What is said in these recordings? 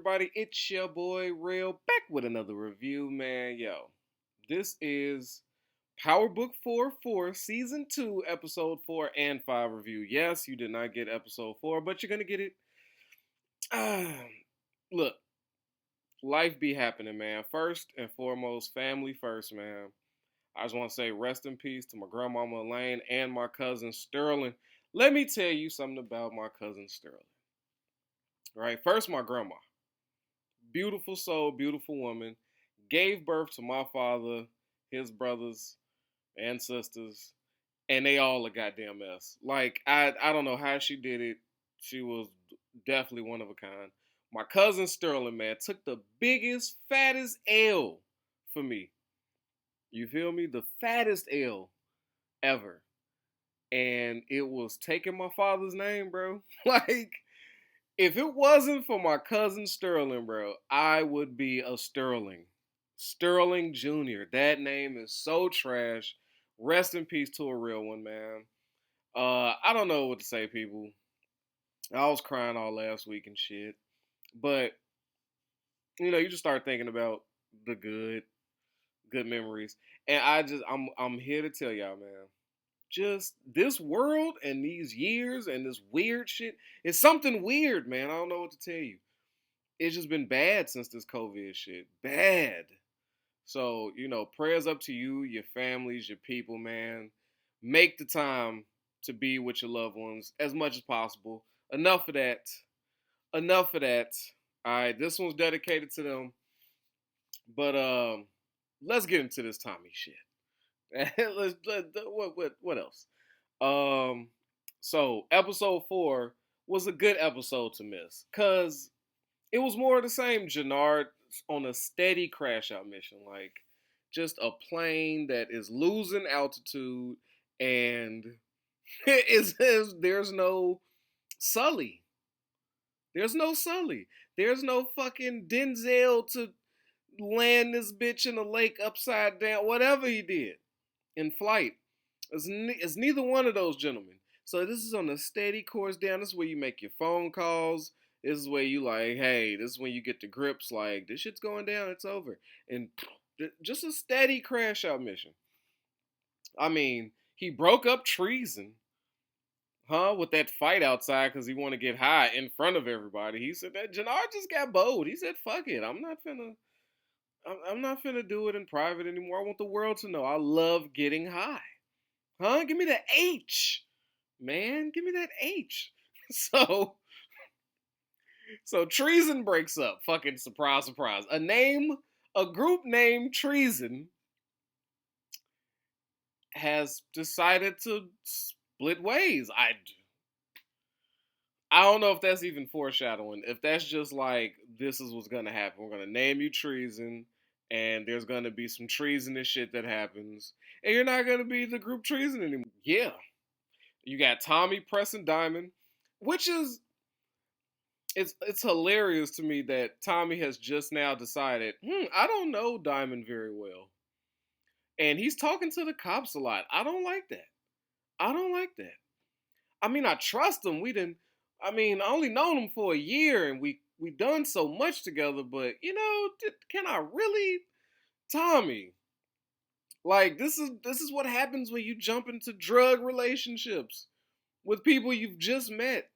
everybody? It's your boy Real back with another review, man. Yo, this is Powerbook 4 Season 2, Episode 4 and 5 review. Yes, you did not get Episode 4, but you're going to get it. Look, life be happening, man. First and foremost, family first, man. I just want to say rest in peace to my grandmama Elaine and my cousin Sterling. Let me tell you something about my cousin Sterling. Right, first, my grandma. Beautiful soul, beautiful woman, gave birth to my father, his brothers and sisters, and they all a goddamn mess. Like, I don't know how she did it. She was definitely one of a kind. My cousin Sterling, man, took the biggest, fattest L for me. You feel me? The fattest L ever. And it was taking my father's name, bro. Like, if it wasn't for my cousin Sterling, bro, I would be a Sterling. Sterling Jr. That name is so trash. Rest in peace to a real one, man. I don't know what to say, people. I was crying all last week and shit. But, you just start thinking about the good memories. And I'm here to tell y'all, man. Just this world and these years and this weird shit. It's something weird, man. I don't know what to tell you. It's just been bad since this COVID shit. Bad. So, prayers up to you, your families, your people, man. Make the time to be with your loved ones as much as possible. Enough of that. Enough of that. All right, this one's dedicated to them. But let's get into this Tommy shit. What else? So episode 4 was a good episode to miss because it was more of the same. Jannard on a steady crash out mission, like just a plane that is losing altitude, and there's no Sully. There's no Sully. There's no fucking Denzel to land this bitch in a lake upside down. Whatever he did in flight. It's neither one of those gentlemen. So this is on a steady course down. This is where you make your phone calls. This is where you like, hey, this is when you get the grips. Like, this shit's going down. It's over. And just a steady crash out mission. I mean, he broke up treason, with that fight outside because he want to get high in front of everybody. He said that Jannard just got bold. He said, fuck it. I'm not finna do it in private anymore. I want the world to know I love getting high. Give me that H, man. Give me that H. So treason breaks up. Fucking surprise, surprise. A group named Treason has decided to split ways. I don't know if that's even foreshadowing. If that's just like, this is what's gonna happen. We're gonna name you Treason, and there's gonna be some treasonous shit that happens, and you're not gonna be the group Treason anymore. Yeah. You got Tommy pressing Diamond, which is it's hilarious to me that Tommy has just now decided, I don't know Diamond very well. And he's talking to the cops a lot. I don't like that. I don't like that. I mean, I trust him. I only known him for a year and we done so much together, but can I really, Tommy? Like, this is what happens when you jump into drug relationships with people you've just met.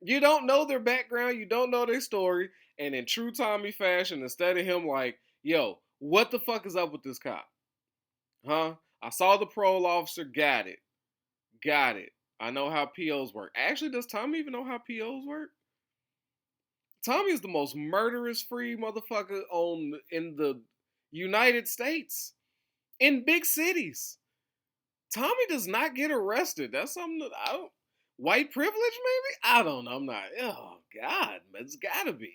You don't know their background, you don't know their story, and in true Tommy fashion, instead of him like, yo, what the fuck is up with this cop? I saw the parole officer, got it. I know how POs work. Actually, does Tommy even know how POs work? Tommy is the most murderous free motherfucker in the United States. In big cities. Tommy does not get arrested. That's something that I don't... White privilege, maybe? I don't know. I'm not... Oh, God. It's gotta be.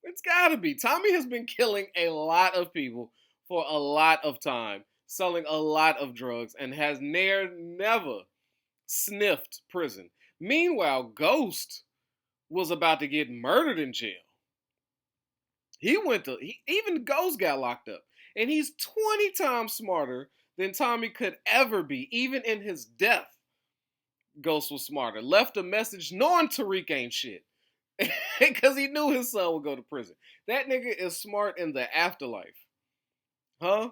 It's gotta be. Tommy has been killing a lot of people for a lot of time. Selling a lot of drugs. And has never sniffed prison. Meanwhile, Ghost was about to get murdered in jail. Even Ghost got locked up. And he's 20 times smarter than Tommy could ever be. Even in his death, Ghost was smarter. Left a message knowing Tariq ain't shit. Because he knew his son would go to prison. That nigga is smart in the afterlife. Huh?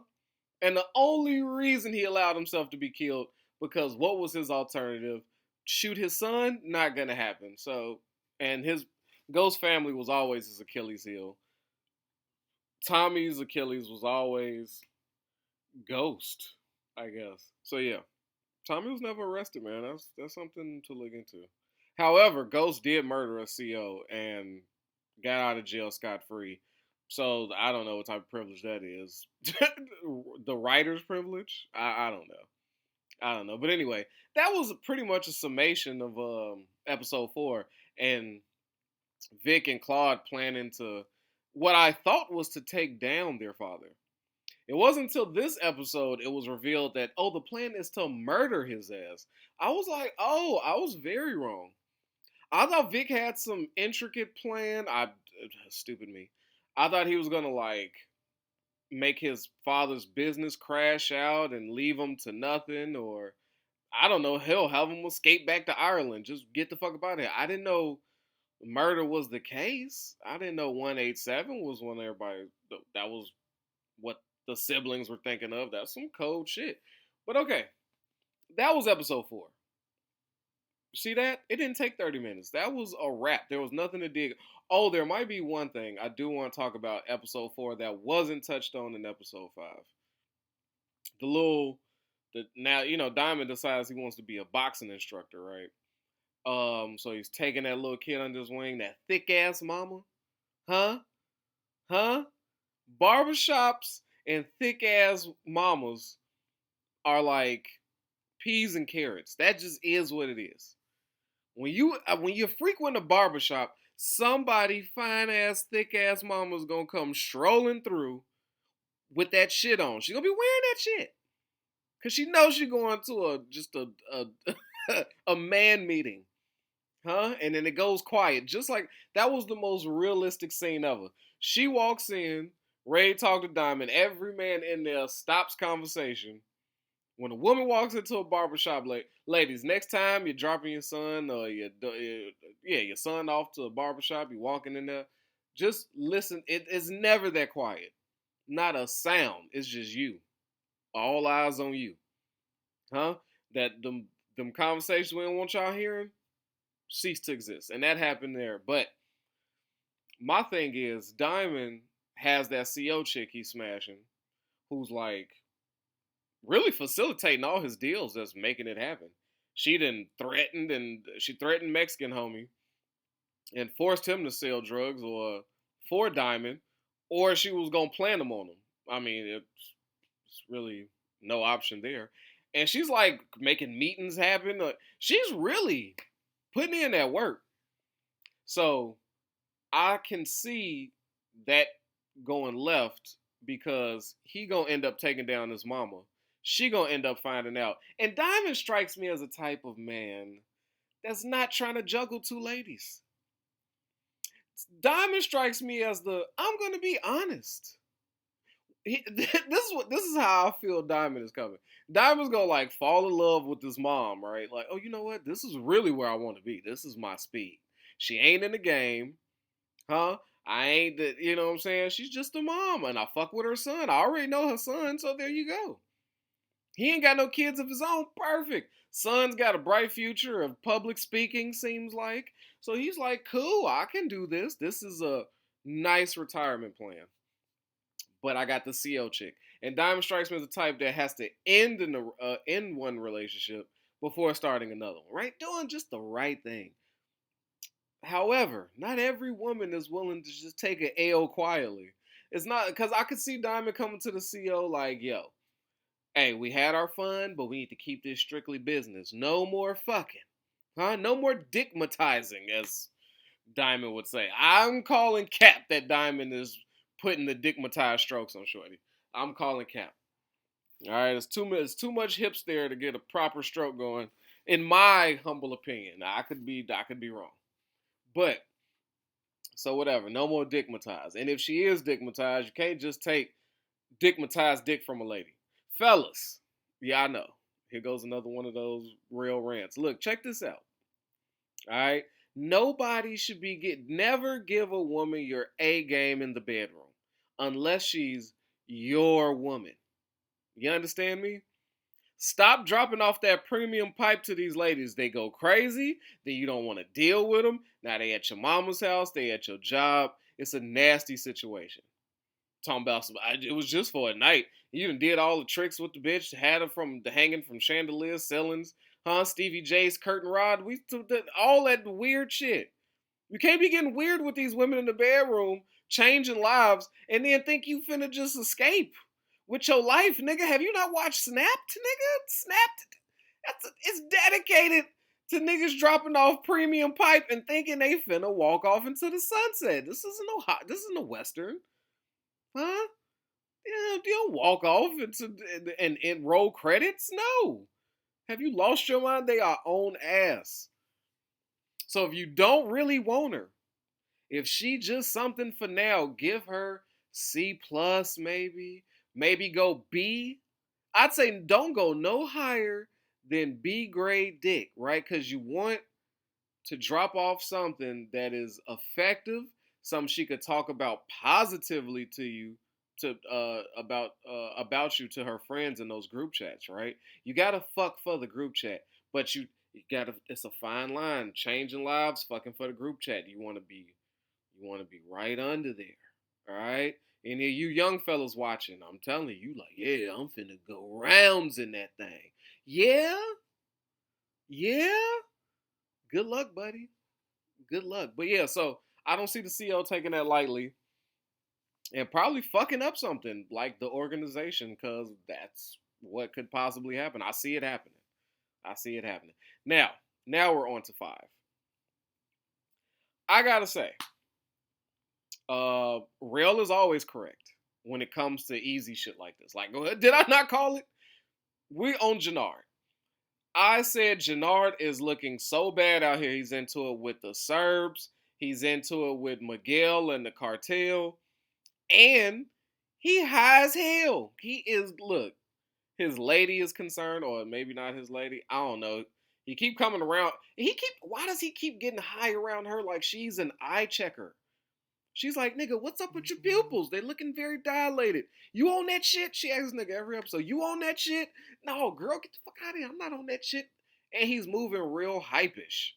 And the only reason he allowed himself to be killed because what was his alternative? Shoot his son? Not gonna happen. So, and his Ghost family was always his Achilles heel. Tommy's Achilles was always Ghost, I guess. So yeah, Tommy was never arrested, man. That's something to look into. However, Ghost did murder a CO and got out of jail scot free. So I don't know what type of privilege that is. The writer's privilege? I don't know. I don't know. But anyway, that was pretty much a summation of episode 4 and Vic and Claude planning to what I thought was to take down their father. It wasn't until this episode it was revealed that the plan is to murder his ass. I was like, I was very wrong. I thought Vic had some intricate plan. Stupid me. I thought he was gonna like make his father's business crash out and leave him to nothing, or I don't know, hell, have him escape back to Ireland. Just get the fuck up out of here. I didn't know murder was the case. I didn't know 187 was when everybody that was what the siblings were thinking of. That's some cold shit. But okay, that was episode 4. See that? It didn't take 30 minutes. That was a wrap. There was nothing to dig. Oh, there might be one thing I do want to talk about episode 4 that wasn't touched on in episode 5. Now, Diamond decides he wants to be a boxing instructor, right? So he's taking that little kid under his wing, that thick ass mama. Huh? Huh? Barbershops and thick ass mamas are like peas and carrots. That just is what it is. When you frequent a barbershop, somebody fine ass, thick ass mama's gonna come strolling through with that shit on. She's gonna be wearing that shit. Cause she knows she's going to a man meeting. Huh? And then it goes quiet. Just like that was the most realistic scene ever. She walks in, Ray talk to Diamond, every man in there stops conversation. When a woman walks into a barbershop, like, ladies, next time you're dropping your son or your son off to a barbershop, you're walking in there, just listen. It's never that quiet. Not a sound. It's just you. All eyes on you. Huh? That them conversations we don't want y'all hearing cease to exist. And that happened there. But my thing is, Diamond has that CO chick he's smashing who's like really facilitating all his deals, that's making it happen. She she threatened Mexican homie and forced him to sell drugs or for Diamond, or she was gonna plant them on him. I mean, it's really no option there. And she's like making meetings happen. She's really putting in that work. So I can see that going left because he gonna end up taking down his mama. She gonna end up finding out. And Diamond strikes me as a type of man that's not trying to juggle two ladies. Diamond strikes me as I'm gonna be honest. This is how I feel Diamond is coming. Diamond's gonna like fall in love with his mom, right? Like, oh, you know what? This is really where I want to be. This is my speed. She ain't in the game, huh? I ain't the, you know what I'm saying? She's just a mom, and I fuck with her son. I already know her son, so there you go. He ain't got no kids of his own. Perfect. Son's got a bright future of public speaking, seems like. So he's like, cool, I can do this. This is a nice retirement plan. But I got the CO chick. And Diamond strikes me as the type that has to end one relationship before starting another one, right? Doing just the right thing. However, not every woman is willing to just take an AO quietly. It's not, because I could see Diamond coming to the CO like, yo, hey, we had our fun, but we need to keep this strictly business. No more fucking. Huh? No more dickmatizing, as Diamond would say. I'm calling cap that Diamond is putting the dickmatized strokes on Shorty. I'm calling cap. All right, it's too much hips there to get a proper stroke going, in my humble opinion. Now, I could be wrong. But, so whatever, no more dickmatized. And if she is dickmatized, you can't just take dickmatized dick from a lady. Fellas, yeah, I know. Here goes another one of those real rants. Look, check this out. All right. Nobody should never give a woman your A game in the bedroom unless she's your woman. You understand me? Stop dropping off that premium pipe to these ladies. They go crazy. Then you don't want to deal with them. Now they at your mama's house. They at your job. It's a nasty situation. Talking about it was just for a night. You done did all the tricks with the bitch. Had her from the hanging from chandeliers, ceilings, Stevie J's curtain rod. All that weird shit. You can't be getting weird with these women in the bedroom, changing lives, and then think you finna just escape with your life, nigga. Have you not watched Snapped, nigga? Snapped. It's dedicated to niggas dropping off premium pipe and thinking they finna walk off into the sunset. This isn't a Western, huh? You don't walk off and roll credits. No. Have you lost your mind? They are on ass. So if you don't really want her, if she just something for now, give her C plus maybe. Maybe go B. I'd say don't go no higher than B grade dick, right? Because you want to drop off something that is effective, something she could talk about positively to you, about you to her friends in those group chats, right? You gotta fuck for the group chat, but you gotta. It's a fine line. Changing lives, fucking for the group chat. You want to be right under there, all right? And you young fellas watching, I'm telling you, like, yeah, I'm finna go rounds in that thing. Yeah, yeah. Good luck, buddy. Good luck. But yeah, so I don't see the CEO taking that lightly and probably fucking up something like the organization, because that's what could possibly happen. I see it happening. Now we're on to 5. I gotta say, Rail is always correct when it comes to easy shit like this. Like, go ahead. Did I not call it? We own Jannard. I said Jannard is looking so bad out here. He's into it with the Serbs. He's into it with Miguel and the cartel. And he high as hell. He is, look, his lady is concerned, or maybe not his lady. I don't know. He keep coming around. Why does he keep getting high around her like she's an eye checker? She's like, nigga, what's up with your pupils? They looking very dilated. You on that shit? She asks nigga every episode, you on that shit? No, girl, get the fuck out of here. I'm not on that shit. And he's moving real hypish.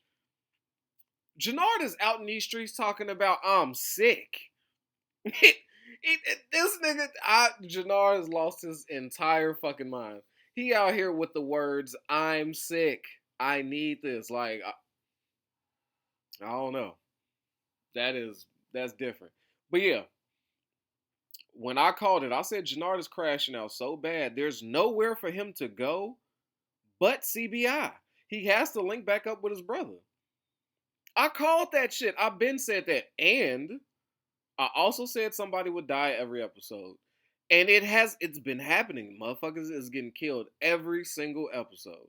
Jannard is out in these streets talking about, I'm sick. This nigga, Jannard has lost his entire fucking mind. He out here with the words, I'm sick. I need this. Like, I don't know. That's different. But yeah, when I called it, I said Jannard is crashing out so bad. There's nowhere for him to go but CBI. He has to link back up with his brother. I called that shit. I've been said that. And I also said somebody would die every episode. And it's been happening. Motherfuckers is getting killed every single episode.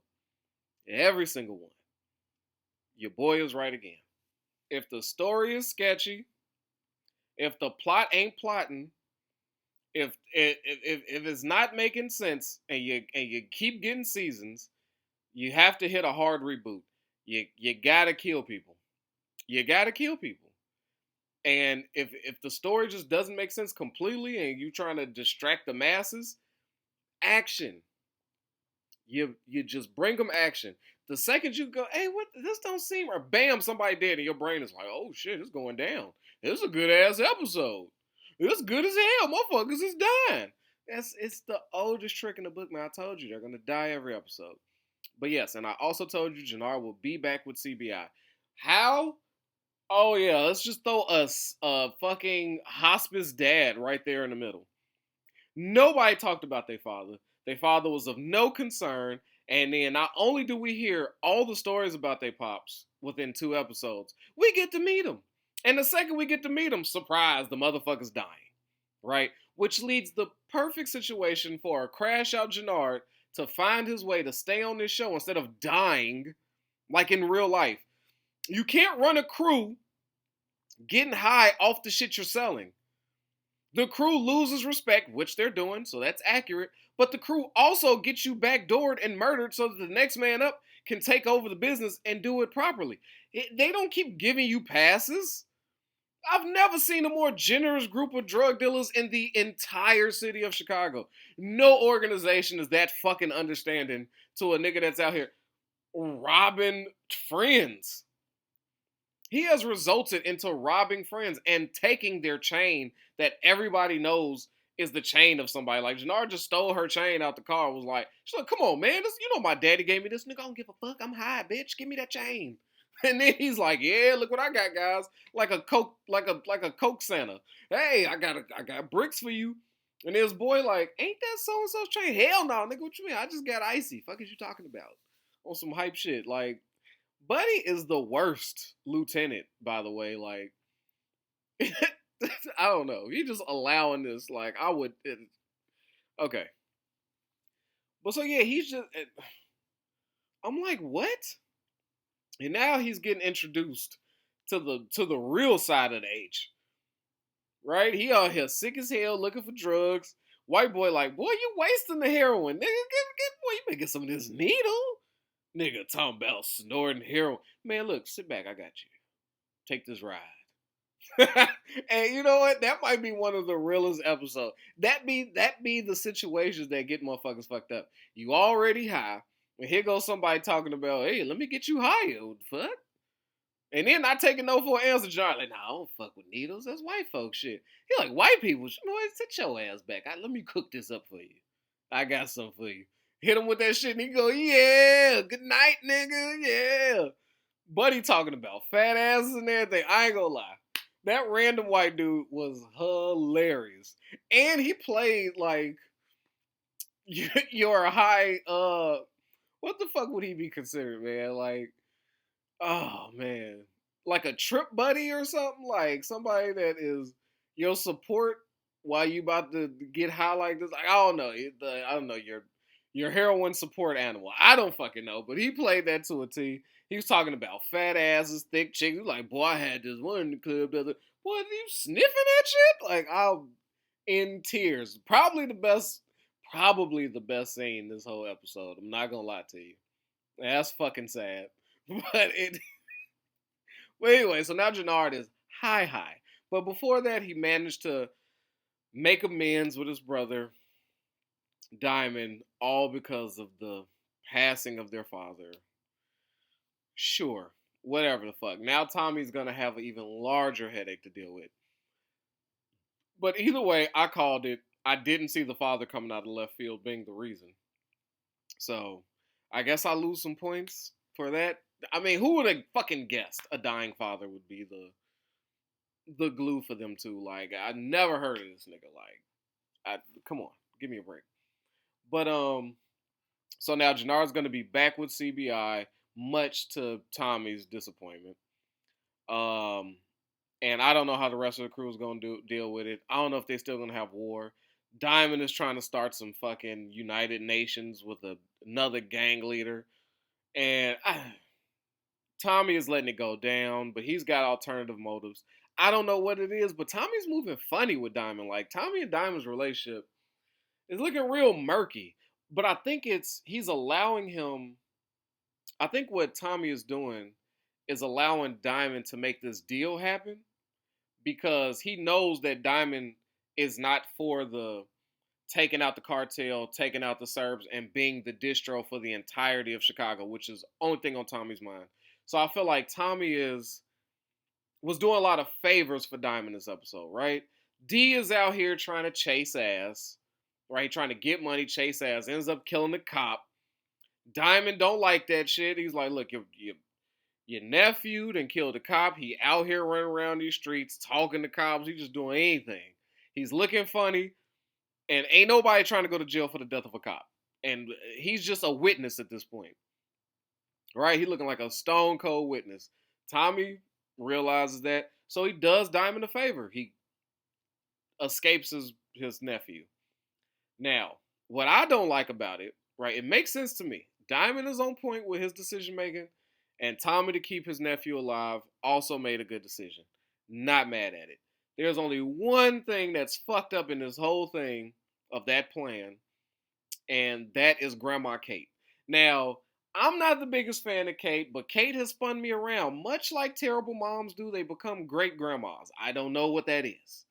Every single one. Your boy is right again. If the story is sketchy, if the plot ain't plotting, if it's not making sense, and you keep getting seasons, you have to hit a hard reboot. You gotta kill people. You gotta kill people. And if the story just doesn't make sense completely, and you trying to distract the masses, action. You just bring them action. The second you go, hey, what, this don't seem right. Bam, somebody dead, and your brain is like, oh shit, it's going down. This is a good ass episode. It's good as hell. Motherfuckers is dying. It's the oldest trick in the book, man. I told you they're gonna die every episode. But yes, and I also told you Jannard will be back with CBI. How? Oh yeah, let's just throw a fucking hospice dad right there in the middle. Nobody talked about their father. Their father was of no concern. And then not only do we hear all the stories about their pops within 2 episodes, we get to meet them. And the second we get to meet them, surprise, the motherfucker's dying. Right? Which leads the perfect situation for a crash out Jannard to find his way to stay on this show instead of dying like in real life. You can't run a crew getting high off the shit you're selling. The crew loses respect, which they're doing, so that's accurate. But the crew also gets you backdoored and murdered so that the next man up can take over the business and do it properly. They don't keep giving you passes. I've never seen a more generous group of drug dealers in the entire city of Chicago. No organization is that fucking understanding to a nigga that's out here robbing friends. He has resulted into robbing friends and taking their chain that everybody knows is the chain of somebody. Like Jannar just stole her chain out the car. Was like, she's like, come on, man, this, you know my daddy gave me this. Nigga, I don't give a fuck. I'm high, bitch. Give me that chain. And then he's like, yeah, look what I got, guys. Like a Coke Santa. Hey, I got bricks for you. And his boy like, ain't that so and so's chain? Hell no, nigga. What you mean? I just got icy. Fuck is you talking about? On some hype shit. Like, Buddy is the worst lieutenant, by the way. Like, I don't know. He just allowing this. Like, I would. Okay. But so yeah, he's just. I'm like, what? And now he's getting introduced to the real side of the H. Right? He out here sick as hell looking for drugs. White boy like, boy, you wasting the heroin. Nigga, boy, you better get some of this needle. Nigga talking about snorting heroin. Man, look, sit back, I got you. Take this ride. And you know what? That might be one of the realest episodes. That be the situations that get motherfuckers fucked up. You already high. And here goes somebody talking about, hey, let me get you higher. What the fuck? And then not taking no for an answer, John. Like, nah, I don't fuck with needles. That's white folks shit. He like, white people, you know what? Sit your ass back. Let me cook this up for you. I got something for you. Hit him with that shit and he go, yeah, good night, nigga, yeah. Buddy talking about fat asses and everything. I ain't gonna lie. That random white dude was hilarious. And he played like your high, what the fuck would he be considered, man? Like, oh, man. Like a trip buddy or something? Like somebody that is your support while you about to get high like this? Like, I don't know. I don't know, your heroin support animal. I don't fucking know. But he played that to a T. He was talking about fat asses, thick chicks. He was like, boy, I had this one in the club. Boy, are you sniffing that shit? Like, I'm in tears. Probably the best scene this whole episode. I'm not gonna lie to you. That's fucking sad. But anyway, so now Jannard is high. But before that, he managed to make amends with his brother, Diamond, all because of the passing of their father. Sure, whatever the fuck. Now Tommy's gonna have an even larger headache to deal with. But either way, I called it. I didn't see the father coming out of left field being the reason. So, I guess I lose some points for that. I mean, who would have fucking guessed a dying father would be the glue for them two? Like, I never heard of this nigga. Like, come on, give me a break. But so now Jannard's gonna be back with CBI, much to Tommy's disappointment. And I don't know how the rest of the crew is gonna deal with it. I don't know if they're still gonna have war. Diamond is trying to start some fucking United Nations with another gang leader, and Tommy is letting it go down, but he's got alternative motives. I don't know what it is, but Tommy's moving funny with Diamond. Like, Tommy and Diamond's relationship is looking real murky. But I think he's allowing him. I think what Tommy is doing is allowing Diamond to make this deal happen because he knows that Diamond is not for the taking out the cartel, taking out the Serbs, and being the distro for the entirety of Chicago, which is the only thing on Tommy's mind. So I feel like Tommy was doing a lot of favors for Diamond this episode, right? D is out here trying to chase ass, right? Trying to get money, chase ass, ends up killing the cop. Diamond don't like that shit. He's like, look, your nephew done killed a cop. He out here running around these streets talking to cops. He just doing anything. He's looking funny. And ain't nobody trying to go to jail for the death of a cop. And he's just a witness at this point. Right? He looking like a stone cold witness. Tommy realizes that. So he does Diamond a favor. He escapes his nephew. Now, what I don't like about it, right, it makes sense to me. Diamond is on point with his decision making. And Tommy, to keep his nephew alive, also made a good decision. Not mad at it. There's only one thing that's fucked up in this whole thing of that plan, and that is Grandma Kate. Now, I'm not the biggest fan of Kate, but Kate has spun me around. Much like terrible moms do, they become great grandmas. I don't know what that is.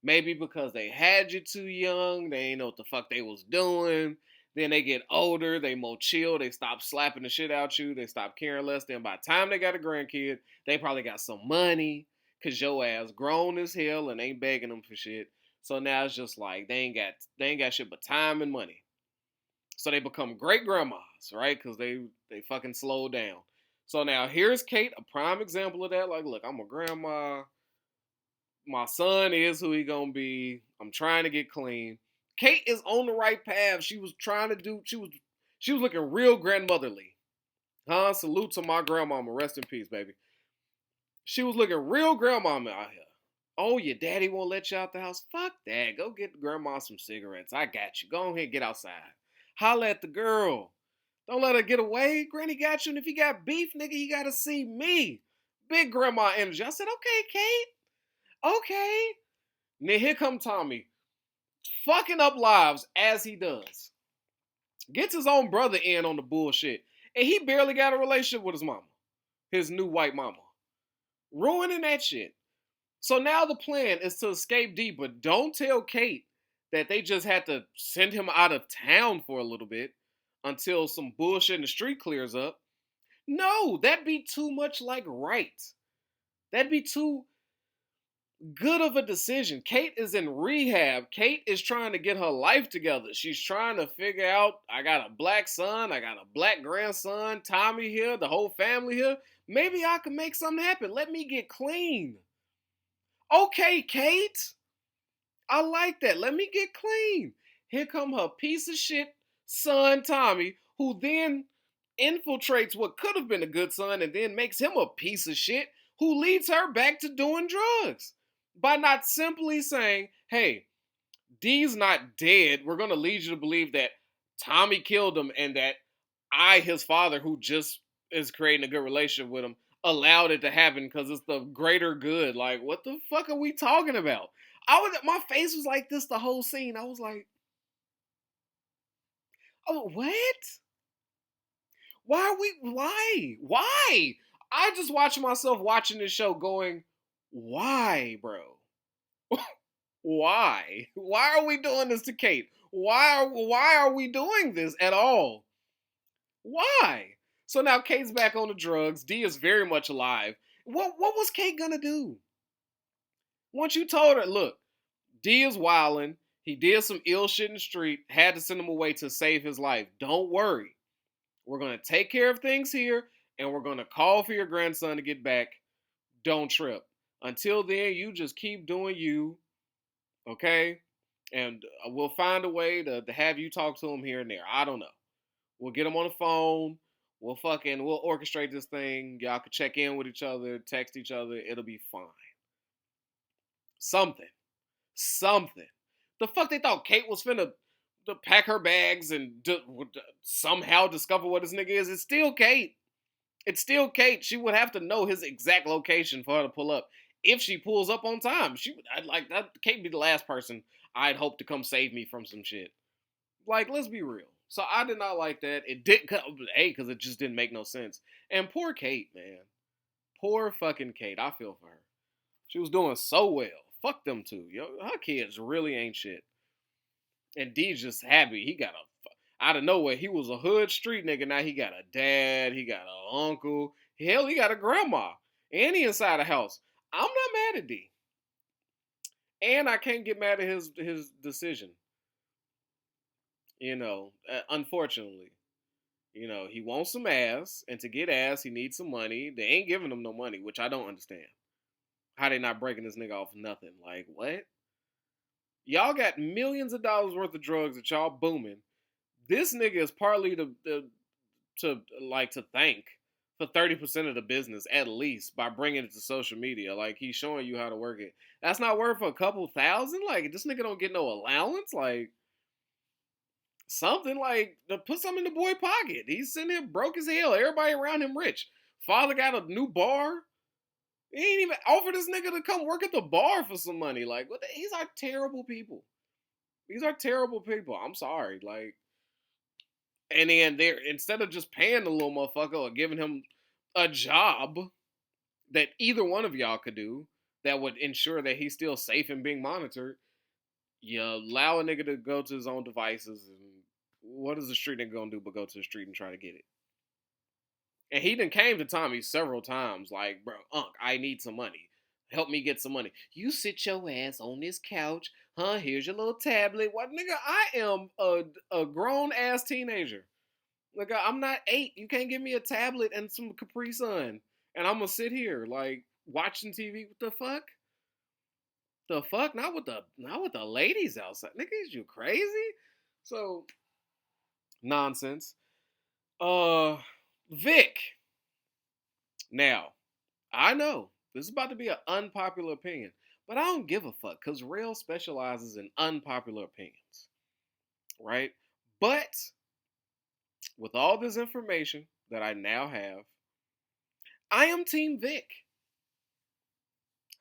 Maybe because they had you too young, they ain't know what the fuck they was doing. Then they get older, they more chill, they stop slapping the shit out you, they stop caring less. Then by the time they got a grandkid, they probably got some money, cause your ass grown as hell and ain't begging them for shit. So now it's just like they ain't got shit but time and money. So they become great grandmas, right? Cause they fucking slow down. So now here's Kate, a prime example of that. Like, look, I'm a grandma, my son is who he gonna be. I'm trying to get clean. Kate is on the right path. She was trying to do. She was looking real grandmotherly. Huh? Salute to my grandmama. Rest in peace, baby. She was looking real grandmama out here. Oh, your daddy won't let you out the house? Fuck that. Go get grandma some cigarettes. I got you. Go ahead, get outside. Holla at the girl. Don't let her get away. Granny got you, and if you got beef, nigga, you gotta see me. Big grandma energy. I said, okay, Kate. Okay. Now here come Tommy, fucking up lives as he does. Gets his own brother in on the bullshit. And he barely got a relationship with his mama. His new white mama. Ruining that shit. So now the plan is to escape D, but don't tell Kate that they just had to send him out of town for a little bit until some bullshit in the street clears up. No, that'd be too much like right. That'd be too good of a decision. Kate is in rehab. Kate is trying to get her life together. She's trying to figure out, I got a black son, I got a black grandson, Tommy here, the whole family here. Maybe I can make something happen. Let me get clean. Okay, Kate. I like that. Let me get clean. Here come her piece of shit son, Tommy, who then infiltrates what could have been a good son and then makes him a piece of shit who leads her back to doing drugs by not simply saying, hey, D's not dead. We're going to lead you to believe that Tommy killed him and that I, his father, who just is creating a good relationship with him, allowed it to happen because it's the greater good. Like, what the fuck are we talking about? My face was like this the whole scene. I was like, oh, what? Why? I just watched myself watching this show going, why, bro? Why? Why are we doing this to Kate? Why are we doing this at all? Why? So now Kate's back on the drugs. D is very much alive. What was Kate gonna do? Once you told her, look, D is wilding. He did some ill shit in the street. Had to send him away to save his life. Don't worry. We're gonna take care of things here, and we're gonna call for your grandson to get back. Don't trip. Until then, you just keep doing you, okay? And we'll find a way to have you talk to him here and there. I don't know. We'll get him on the phone. We'll orchestrate this thing. Y'all can check in with each other, text each other. It'll be fine. Something. Something. The fuck they thought Kate was finna to pack her bags and somehow discover what this nigga is? It's still Kate. It's still Kate. She would have to know his exact location for her to pull up. If she pulls up on time, I'd like that. Kate be the last person I'd hope to come save me from some shit. Like, let's be real. So I did not like that. It didn't come, because it just didn't make no sense. And poor Kate, man. Poor fucking Kate. I feel for her. She was doing so well. Fuck them two. Yo, her kids really ain't shit. And D's just happy. He got out of nowhere. He was a hood street nigga. Now he got a dad. He got an uncle. Hell, he got a grandma. And he inside the house. I'm not mad at D. And I can't get mad at his decision. Unfortunately. He wants some ass. And to get ass, he needs some money. They ain't giving him no money, which I don't understand. How they not breaking this nigga off nothing? Like, what? Y'all got millions of dollars worth of drugs that y'all booming. This nigga is partly to thank for 30% of the business at least by bringing it to social media. Like, he's showing you how to work it. That's not worth a couple thousand. Like, this nigga don't get no allowance. Like, something like to put something in the boy pocket. He's sitting here broke as hell. Everybody around him rich. Father got a new bar. He ain't even offered this nigga to come work at the bar for some money. Like, what? These are terrible people. These are terrible people. I'm sorry. Like, And then they're instead of just paying the little motherfucker or giving him a job that either one of y'all could do that would ensure that he's still safe and being monitored, you allow a nigga to go to his own devices. And what is the street nigga gonna do but go to the street and try to get it? And he done came to Tommy several times, like, bro, Unc, I need some money. Help me get some money. You sit your ass on this couch, huh? Here's your little tablet. What, nigga? I am a grown ass teenager. Like, I'm not 8. You can't give me a tablet and some Capri Sun, and I'm gonna sit here like watching TV. What the fuck? The fuck? Not with the ladies outside. Nigga, is you crazy? So nonsense. Uh, Vic. Now, I know this is about to be an unpopular opinion, but I don't give a fuck because Rail specializes in unpopular opinions, right? But with all this information that I now have, I am Team Vic.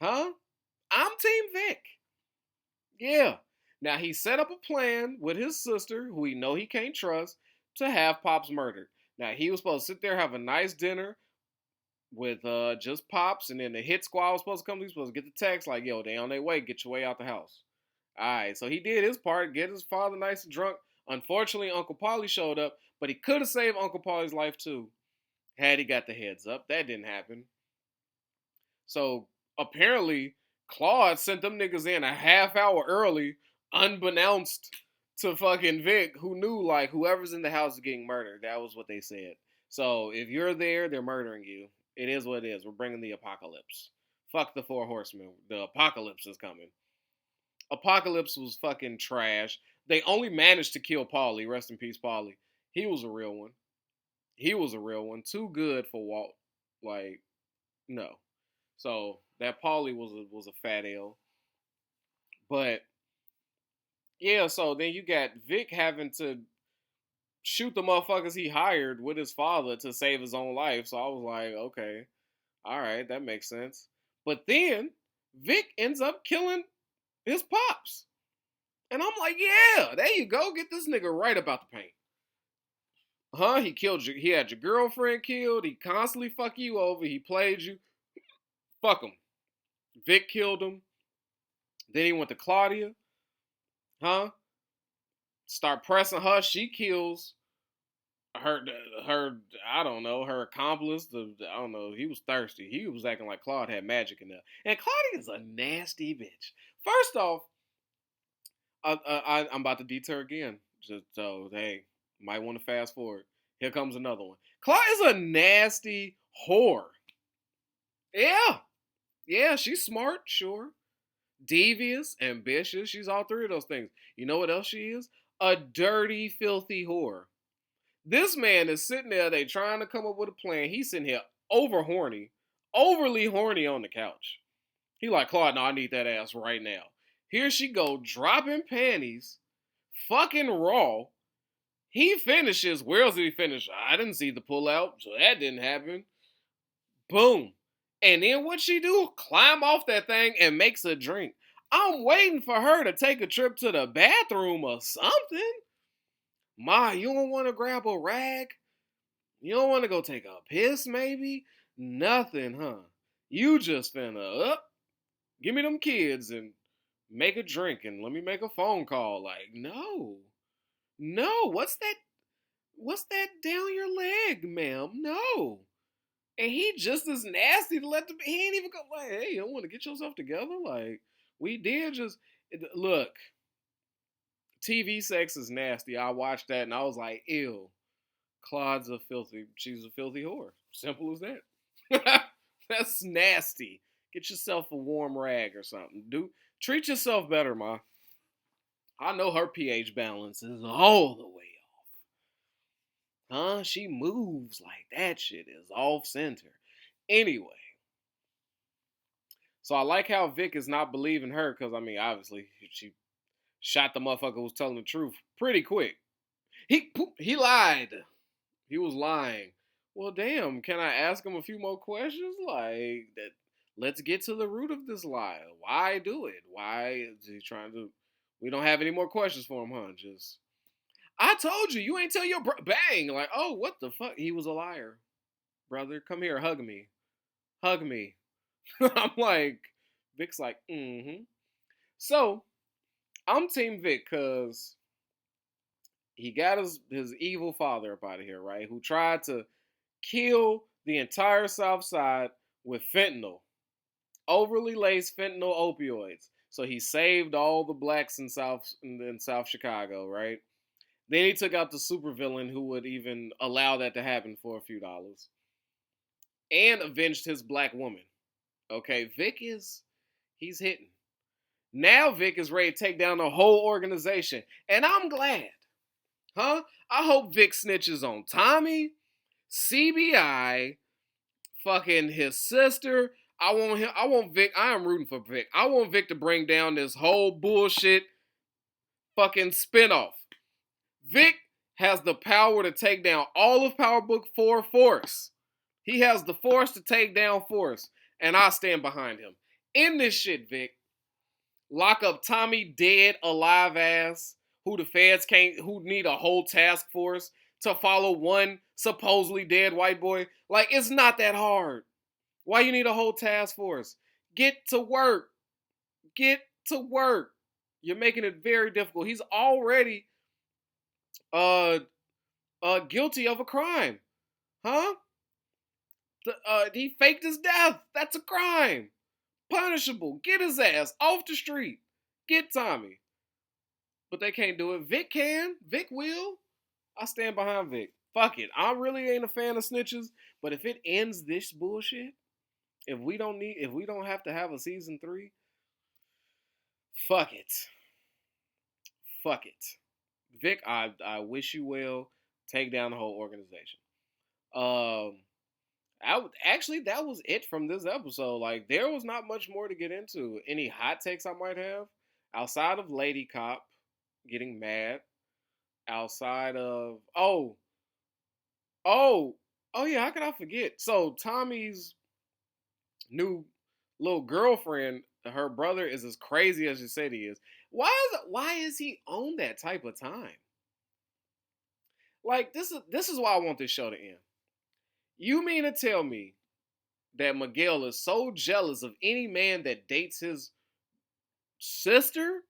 Huh? I'm Team Vic. Yeah. Now he set up a plan with his sister, who we know he can't trust, to have Pops murdered. Now he was supposed to sit there, have a nice dinner with just Pops, and then the hit squad was supposed to come. He was supposed to get the text like, "Yo, they on their way. Get your way out the house." All right, so he did his part, get his father nice and drunk. Unfortunately, Uncle Paulie showed up, but he could have saved Uncle Paulie's life too, had he got the heads up. That didn't happen. So apparently, Claude sent them niggas in a half hour early, unbeknownst to fucking Vic, who knew like whoever's in the house is getting murdered. That was what they said. So if you're there, they're murdering you. It is what it is. We're bringing the apocalypse. Fuck the 4 horsemen. The apocalypse is coming. Apocalypse was fucking trash. They only managed to kill Paulie. Rest in peace, Paulie. He was a real one. He was a real one. Too good for Walt. Like, no. So that Paulie was a fat L. But yeah, so then you got Vic having to shoot the motherfuckers he hired with his father to save his own life. So I was like, okay, all right, that makes sense. But then Vic ends up killing his pops. And I'm like, yeah, there you go. Get this nigga right about the paint. Huh? He killed you. He had your girlfriend killed. He constantly fuck you over. He played you. Fuck him. Vic killed him. Then he went to Claudia. Huh? Start pressing her. She kills her I don't know, her accomplice. I don't know. He was thirsty. He was acting like Claude had magic in there. And Claudia's a nasty bitch. First off, I'm about to deter again. Just so hey, might want to fast forward. Here comes another one. Claude is a nasty whore. Yeah. Yeah, she's smart, sure. Devious, ambitious. She's all 3 of those things. You know what else she is? A dirty, filthy whore. This man is sitting there, they trying to come up with a plan. He's sitting here overly horny on the couch. He like, Claude, no, I need that ass right now. Here she go, dropping panties, fucking raw. He finishes. Where else did he finish? I didn't see the pullout, so that didn't happen. Boom. And then what she do? Climb off that thing and makes a drink. I'm waiting for her to take a trip to the bathroom or something. Ma, you don't want to grab a rag? You don't want to go take a piss, maybe? Nothing, huh? You just finna give me them kids and make a drink and let me make a phone call. Like, no. No, what's that? What's that down your leg, ma'am? No. And he just as nasty to let he ain't even go like, hey, you don't want to get yourself together? Like, we did just look. TV sex is nasty. I watched that and I was like, ew. She's a filthy whore. Simple as that. That's nasty. Get yourself a warm rag or something. Treat yourself better, ma. I know her pH balance is all the way off. Huh? She moves like that shit is off center. Anyway. So I like how Vic is not believing her because, I mean, obviously, she shot the motherfucker who was telling the truth pretty quick. He lied. He was lying. Well, damn, can I ask him a few more questions? Like, that. Let's get to the root of this lie. Why do it? Why is he trying to... We don't have any more questions for him, huh? I told you, you ain't tell your bang. Like, oh, what the fuck? He was a liar, brother. Come here, hug me, hug me. I'm like, Vic's like, mm-hmm. So I'm Team Vic because he got his evil father up out of here, right? Who tried to kill the entire South Side with fentanyl, overly laced fentanyl opioids. So he saved all the blacks in South Chicago, right? Then he took out the supervillain who would even allow that to happen for a few dollars, and avenged his black woman. Okay, he's hitting. Now Vic is ready to take down the whole organization, and I'm glad, huh? I hope Vic snitches on Tommy, CBI, fucking his sister. I want him. I want Vic. I am rooting for Vic. I want Vic to bring down this whole bullshit fucking spinoff. Vic has the power to take down all of Powerbook 4 Force. He has the force to take down Force, and I stand behind him. In this shit, Vic. Lock up Tommy dead, alive ass, who the feds can't, who need a whole task force to follow one supposedly dead white boy. Like, it's not that hard. Why you need a whole task force? Get to work. Get to work. You're making it very difficult. He's already guilty of a crime. Huh? He faked his death. That's a crime. Punishable. Get his ass off the street. Get Tommy. But they can't do it. Vic can. Vic will. I stand behind Vic. Fuck it. I really ain't a fan of snitches. But if it ends this bullshit, if we don't have to have a season 3, fuck it. Fuck it. Vic, I wish you well. Take down the whole organization. That was it from this episode. Like, there was not much more to get into. Any hot takes I might have outside of Lady Cop getting mad, outside of yeah, how could I forget? So Tommy's new little girlfriend, her brother is as crazy as you said he is. Why is he on that type of time? Like, this is why I want this show to end. You mean to tell me that Miguel is so jealous of any man that dates his sister?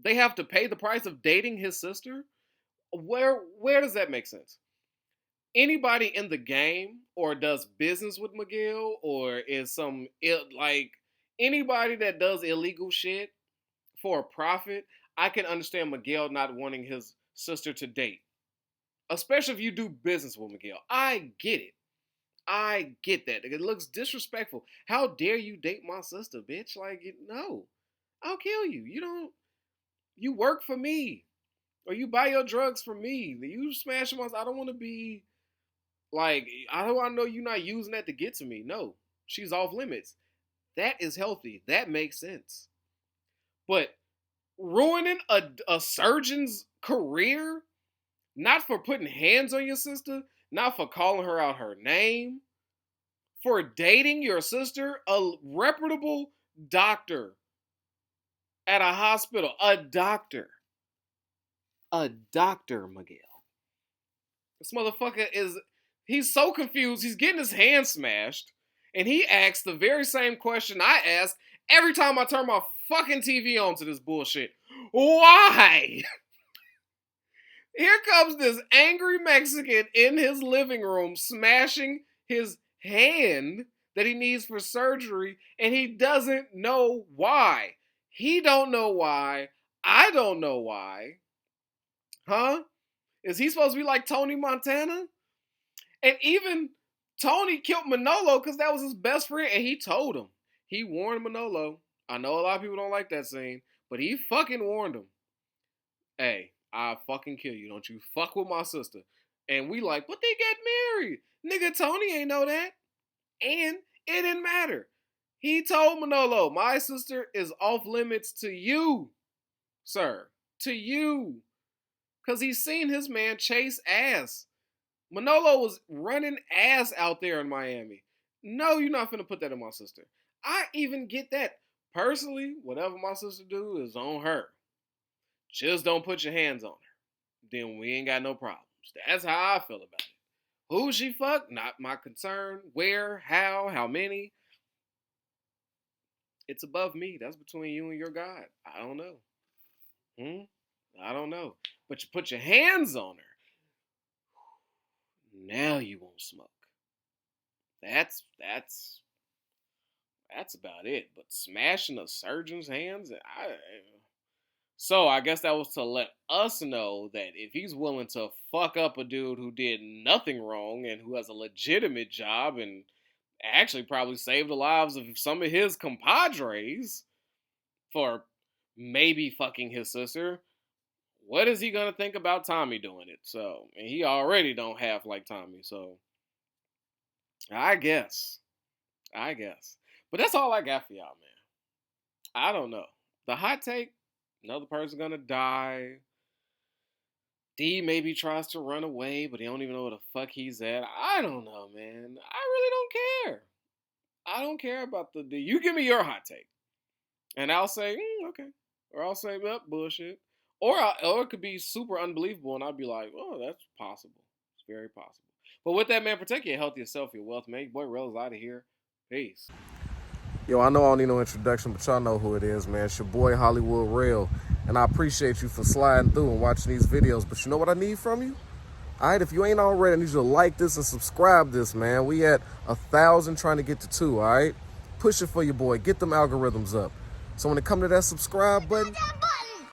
They have to pay the price of dating his sister? Where does that make sense? Anybody in the game or does business with Miguel or is like anybody that does illegal shit for a profit, I can understand Miguel not wanting his sister to date. Especially if you do business with Miguel. I get it. I get that. It looks disrespectful. How dare you date my sister, bitch? Like, no. I'll kill you. You work for me. Or you buy your drugs for me. You smash them. I don't want to be like, I don't want to know you're not using that to get to me. No. She's off limits. That is healthy. That makes sense. But ruining a surgeon's career, not for putting hands on your sister, not for calling her out her name, for dating your sister, a reputable doctor at a hospital, a doctor, Miguel. This motherfucker he's so confused, he's getting his hand smashed, and he asks the very same question I ask every time I turn my fucking TV on to this bullshit. Why? Here comes this angry Mexican in his living room smashing his hand that he needs for surgery, and he doesn't know why. He don't know why. I don't know why. Huh? Is he supposed to be like Tony Montana? And even Tony killed Manolo because that was his best friend, and he told him. He warned Manolo. I know a lot of people don't like that scene, but he fucking warned him. Hey, I'll fucking kill you. Don't you fuck with my sister. And we like, but they get married. Nigga, Tony ain't know that. And it didn't matter. He told Manolo, my sister is off limits to you, sir. To you. Because he's seen his man chase ass. Manolo was running ass out there in Miami. No, you're not finna put that in my sister. I even get that. Personally, whatever my sister do is on her. Just don't put your hands on her. then we ain't got no problems. That's how I feel about it. Who she fuck? Not my concern. Where? How many? It's above me. That's between you and your God. I don't know. I don't know. But you put your hands on her. Now you won't smoke. That's about it. But smashing a surgeon's hands, so I guess that was to let us know that if he's willing to fuck up a dude who did nothing wrong and who has a legitimate job and actually probably saved the lives of some of his compadres for maybe fucking his sister, what is he gonna think about Tommy doing it? So, and he already don't half like Tommy, so I guess. But that's all I got for y'all, man. I don't know. The hot take, another person gonna die. D maybe tries to run away, but he don't even know where the fuck he's at. I don't know, man. I really don't care. I don't care about the D. You give me your hot take, and I'll say, okay. Or I'll say, well, bullshit. Or it could be super unbelievable, and I'll be like, oh, that's possible. It's very possible. But with that, man, protect your health, yourself, your wealth, man. Your boy Rel's out of here. Peace. Yo, I know I don't need no introduction, but y'all know who it is, man. It's your boy Hollywood Rail, and I appreciate you for sliding through and watching these videos. But you know what I need from you? All right, if you ain't already, I need you to like this and subscribe this, man. We at 1,000 trying to get to 2, all right? Push it for your boy. Get them algorithms up. So when it come to that subscribe button,